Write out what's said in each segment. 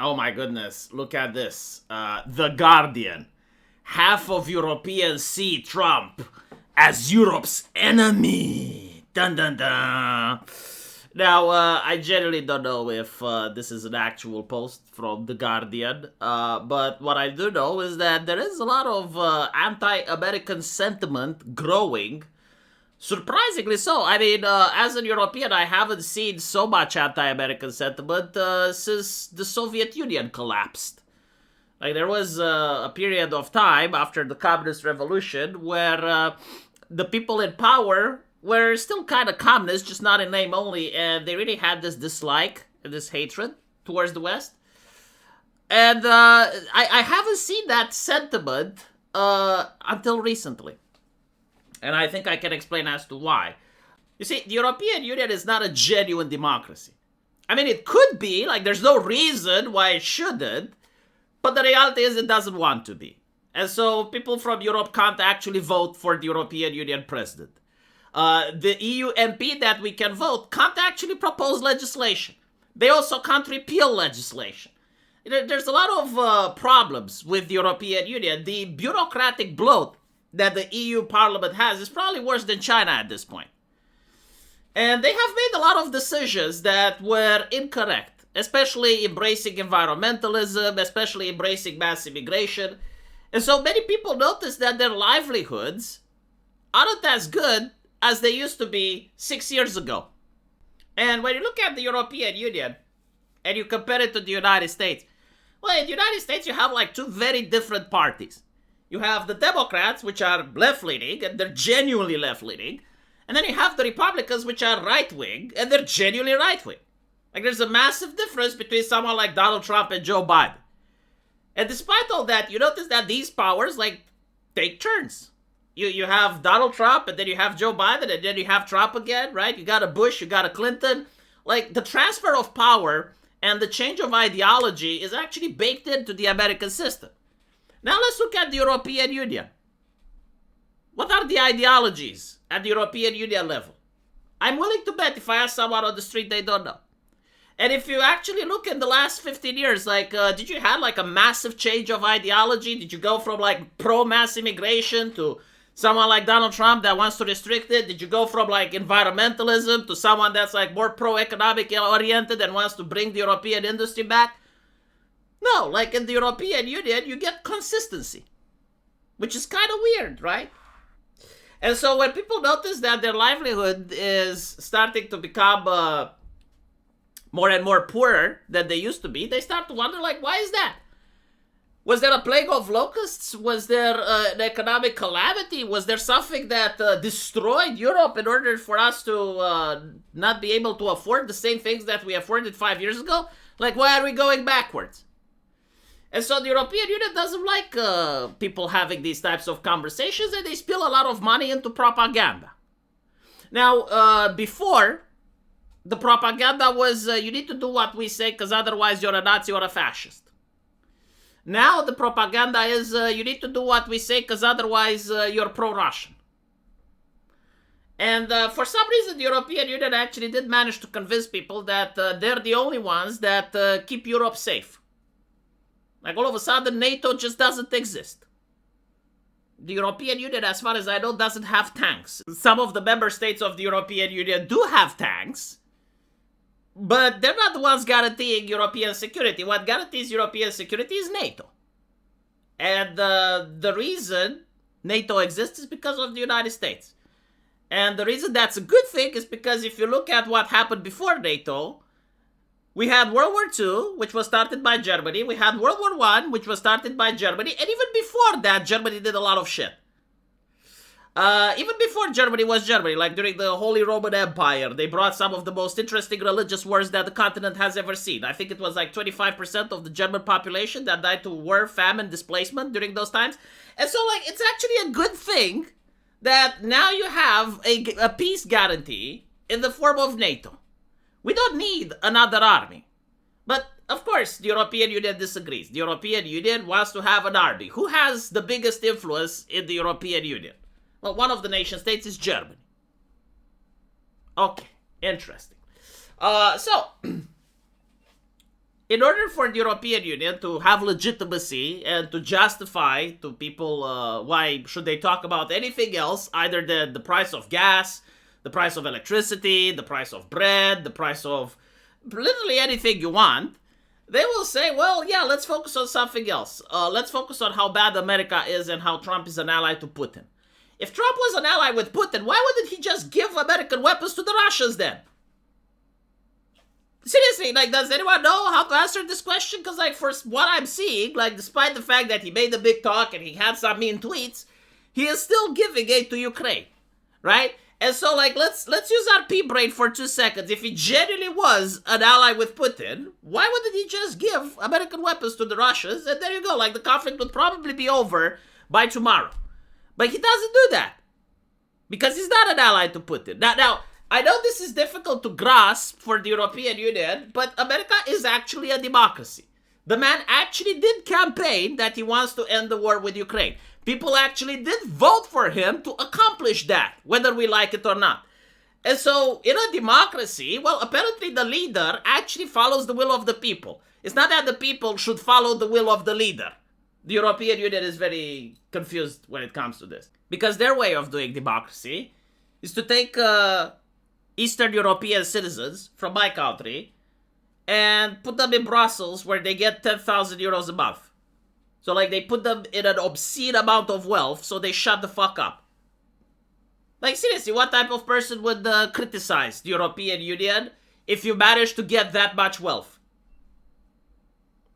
Oh my goodness, look at this. The Guardian. Half of Europeans see Trump as Europe's enemy. Dun dun dun. Now, I generally don't know if this is an actual post from The Guardian, but what I do know is that there is a lot of anti-American sentiment growing. Surprisingly so. I mean, as a European, I haven't seen so much anti-American sentiment since the Soviet Union collapsed. Like, there was a period of time after the Communist Revolution where the people in power were still kind of communist, just not in name only, and they really had this dislike and this hatred towards the West. And I haven't seen that sentiment until recently. And I think I can explain as to why. You see, the European Union is not a genuine democracy. I mean, it could be, like, there's no reason why it shouldn't, but the reality is it doesn't want to be. And so people from Europe can't actually vote for the European Union president. The EU MP that we can vote can't actually propose legislation. They also can't repeal legislation. There's a lot of problems with the European Union. The bureaucratic bloat that the EU Parliament has is probably worse than China at this point. And they have made a lot of decisions that were incorrect, especially embracing environmentalism, especially embracing mass immigration. And so many people notice that their livelihoods aren't as good as they used to be 6 years ago. And when you look at the European Union and you compare it to the United States, well, in the United States you have like two very different parties. You have the Democrats, which are left-leaning, and they're genuinely left-leaning. And then you have the Republicans, which are right-wing, and they're genuinely right-wing. Like, there's a massive difference between someone like Donald Trump and Joe Biden. And despite all that, you notice that these powers, like, take turns. You have Donald Trump, and then you have Joe Biden, and then you have Trump again, right? You got a Bush, you got a Clinton. Like, the transfer of power and the change of ideology is actually baked into the American system. Now let's look at the European Union. What are the ideologies at the European Union level? I'm willing to bet if I ask someone on the street, they don't know. And if you actually look in the last 15 years, like, did you have like a massive change of ideology? Did you go from like pro-mass immigration to someone like Donald Trump that wants to restrict it? Did you go from like environmentalism to someone that's like more pro-economic oriented and wants to bring the European industry back? No, like in the European Union, you get consistency, which is kind of weird, right? And so when people notice that their livelihood is starting to become more and more poorer than they used to be, they start to wonder, like, why is that? Was there a plague of locusts? Was there an economic calamity? Was there something that destroyed Europe in order for us to not be able to afford the same things that we afforded 5 years ago? Like, why are we going backwards? And so the European Union doesn't like people having these types of conversations, and they spill a lot of money into propaganda. Now, before, the propaganda was, you need to do what we say, because otherwise you're a Nazi or a fascist. Now the propaganda is, you need to do what we say, because otherwise you're pro-Russian. And for some reason, the European Union actually did manage to convince people that they're the only ones that keep Europe safe. Like, all of a sudden, NATO just doesn't exist. The European Union, as far as I know, doesn't have tanks. Some of the member states of the European Union do have tanks, but they're not the ones guaranteeing European security. What guarantees European security is NATO. And the reason NATO exists is because of the United States. And the reason that's a good thing is because if you look at what happened before NATO, we had World War II, which was started by Germany. We had World War I, which was started by Germany. And even before that, Germany did a lot of shit. Even before Germany was Germany, like during the Holy Roman Empire, they brought some of the most interesting religious wars that the continent has ever seen. I think it was like 25% of the German population that died to war, famine, displacement during those times. And so, like, it's actually a good thing that now you have a peace guarantee in the form of NATO. We don't need another army. But, of course, the European Union disagrees. The European Union wants to have an army. Who has the biggest influence in the European Union? Well, one of the nation states is Germany. Okay, interesting. So, in order for the European Union to have legitimacy and to justify to people why should they talk about anything else other than the price of gas, the price of electricity, the price of bread, the price of literally anything you want, they will say, well, yeah, let's focus on something else. Let's focus on how bad America is and how Trump is an ally to Putin. If Trump was an ally with Putin, why wouldn't he just give American weapons to the Russians then? Seriously, like, does anyone know how to answer this question? Because, like, for what I'm seeing, like, despite the fact that he made a big talk and he had some mean tweets, he is still giving aid to Ukraine, right? And so, like, let's use our pea-brain for 2 seconds. If he genuinely was an ally with Putin, why wouldn't he just give American weapons to the Russians? And there you go, like, the conflict would probably be over by tomorrow. But he doesn't do that because he's not an ally to Putin. Now, I know this is difficult to grasp for the European Union, but America is actually a democracy. The man actually did campaign that he wants to end the war with Ukraine. People actually did vote for him to accomplish that, whether we like it or not. And so, in a democracy, well, apparently the leader actually follows the will of the people. It's not that the people should follow the will of the leader. The European Union is very confused when it comes to this. Because their way of doing democracy is to take Eastern European citizens from my country and put them in Brussels where they get 10,000 euros a month. So, like, they put them in an obscene amount of wealth, so they shut the fuck up. Like, seriously, what type of person would criticize the European Union if you manage to get that much wealth?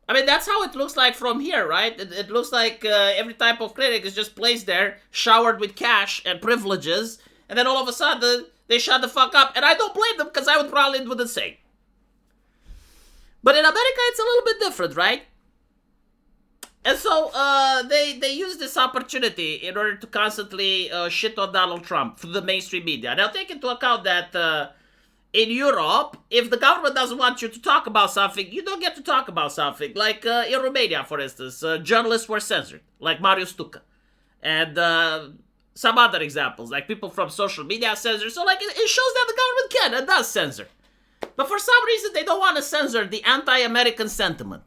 I mean, that's how it looks like from here, right? It looks like every type of critic is just placed there, showered with cash and privileges, and then all of a sudden, they shut the fuck up. And I don't blame them, because I would probably do the same. But in America, it's a little bit different, right? And so they use this opportunity in order to constantly shit on Donald Trump through the mainstream media. Now, take into account that in Europe, if the government doesn't want you to talk about something, you don't get to talk about something. Like in Romania, for instance, journalists were censored, like Marius Tuca. And some other examples, like people from social media censor. So, like, it shows that the government can and does censor. But for some reason, they don't want to censor the anti-American sentiment.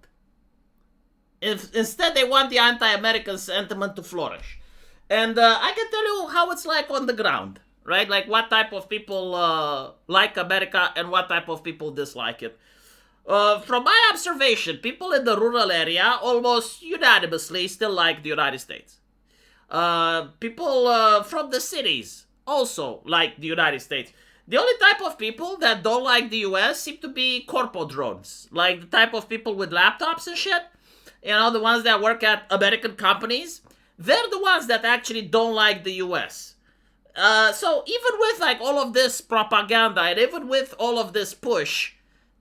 Instead, they want the anti-American sentiment to flourish. And I can tell you how it's like on the ground, right? Like what type of people like America and what type of people dislike it. From my observation, people in the rural area almost unanimously still like the United States. People from the cities also like the United States. The only type of people that don't like the US seem to be corpo drones. Like the type of people with laptops and shit. You know, the ones that work at American companies, they're the ones that actually don't like the US. So even with like all of this propaganda and even with all of this push,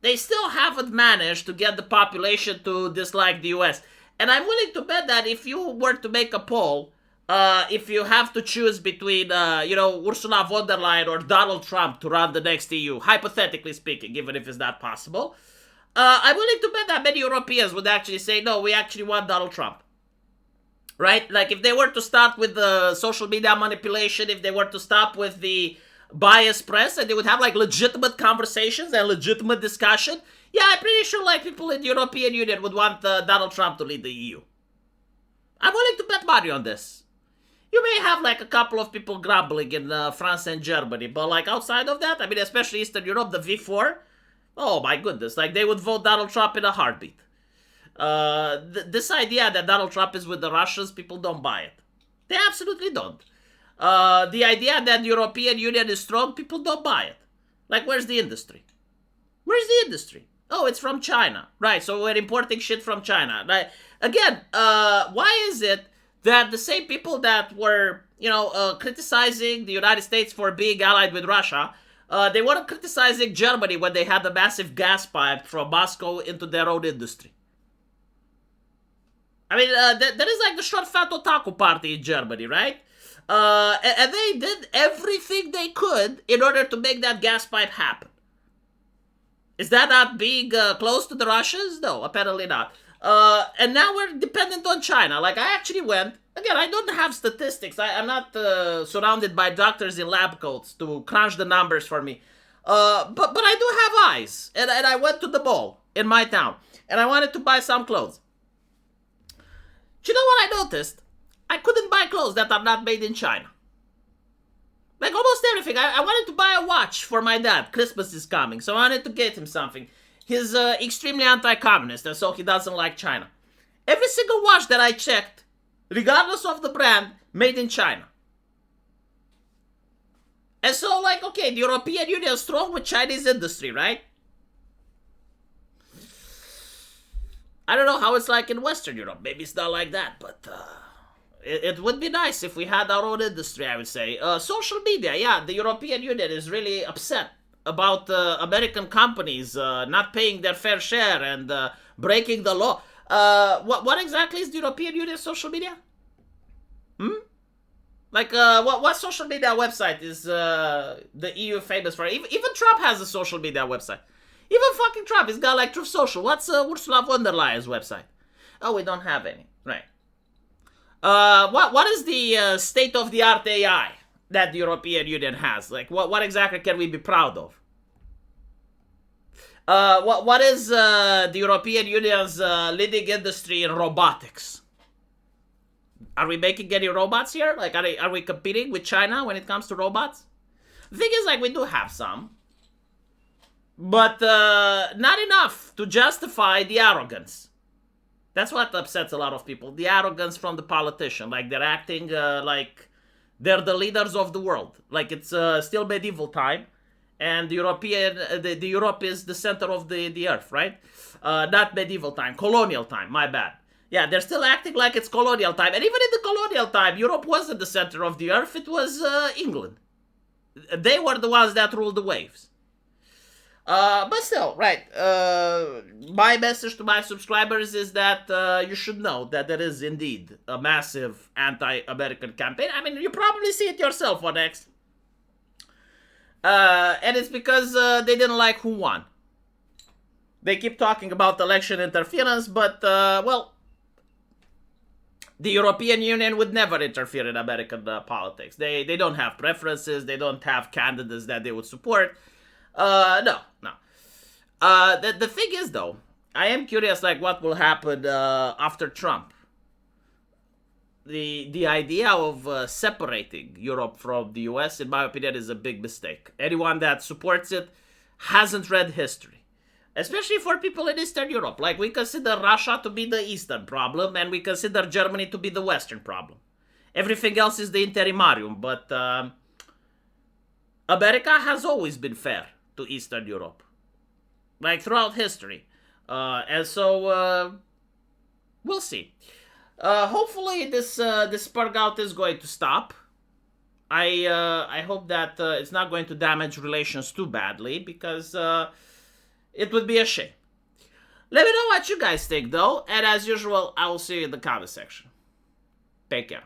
they still haven't managed to get the population to dislike the US. And I'm willing to bet that if you were to make a poll, if you have to choose between, Ursula von der Leyen or Donald Trump to run the next EU, hypothetically speaking, even if it's not possible, I'm willing to bet that many Europeans would actually say, no, we actually want Donald Trump. Right? Like, if they were to start with the social media manipulation, if they were to stop with the biased press, and they would have, like, legitimate conversations and legitimate discussion, yeah, I'm pretty sure, like, people in the European Union would want Donald Trump to lead the EU. I'm willing to bet money on this. You may have, like, a couple of people grumbling in France and Germany, but, like, outside of that, I mean, especially Eastern Europe, the V4, oh my goodness, like they would vote Donald Trump in a heartbeat. This idea that Donald Trump is with the Russians, people don't buy it. They absolutely don't. The idea that the European Union is strong, people don't buy it. Like, where's the industry? Where's the industry? Oh, it's from China. Right, so we're importing shit from China. Right? Again, why is it that the same people that were, criticizing the United States for being allied with Russia, they weren't criticizing Germany when they had the massive gas pipe from Moscow into their own industry? I mean, there is like the short fat otaku party in Germany, right? And they did everything they could in order to make that gas pipe happen. Is that not being close to the Russians? No, apparently not. And now we're dependent on China. Like, I actually went, again, I don't have statistics. I'm not surrounded by doctors in lab coats to crunch the numbers for me. But I do have eyes. And I went to the mall in my town. and I wanted to buy some clothes. Do you know what I noticed? I couldn't buy clothes that are not made in China. Like almost everything. I wanted to buy a watch for my dad. Christmas is coming, so I wanted to get him something. He's extremely anti-communist, and so he doesn't like China. Every single watch that I checked, regardless of the brand, made in China. And so, like, okay, the European Union is strong with Chinese industry, right? I don't know how it's like in Western Europe. Maybe it's not like that, but it would be nice if we had our own industry, I would say. Social media, yeah, the European Union is really upset about American companies not paying their fair share and breaking the law. What exactly is the European Union social media? Like, what social media website is the EU famous for? Even Trump has a social media website. Even fucking Trump, he's got like Truth Social. What's Ursula von der Leyen's website? Oh, we don't have any. Right. What is the state-of-the-art AI that the European Union has? Like, what exactly can we be proud of? What is the European Union's leading industry in robotics? Are we making any robots here? Like, are we competing with China when it comes to robots? The thing is, like, we do have some. But not enough to justify the arrogance. That's what upsets a lot of people. The arrogance from the politician. Like, they're acting like they're the leaders of the world. Like, it's still medieval time. And the Europe is the center of the earth, right? Not medieval time, colonial time, my bad. Yeah, they're still acting like it's colonial time. And even in the colonial time, Europe wasn't the center of the earth. It was England. They were the ones that ruled the waves. But still, right, my message to my subscribers is that you should know that there is indeed a massive anti-American campaign. I mean, you probably see it yourself on X. And it's because they didn't like who won. They keep talking about election interference, but, well, the European Union would never interfere in American politics. They don't have preferences. They don't have candidates that they would support. No. The thing is, though, I am curious, like, what will happen after Trump. The idea of separating Europe from the US, in my opinion, is a big mistake. Anyone that supports it hasn't read history. Especially for people in Eastern Europe. Like, we consider Russia to be the Eastern problem, and we consider Germany to be the Western problem. Everything else is the interimarium, but America has always been fair to Eastern Europe. Like, throughout history. And so, we'll see. Hopefully this spurg out is going to stop. I hope that it's not going to damage relations too badly, because it would be a shame. Let me know what you guys think, though, and as usual, I will see you in the comment section. Take care.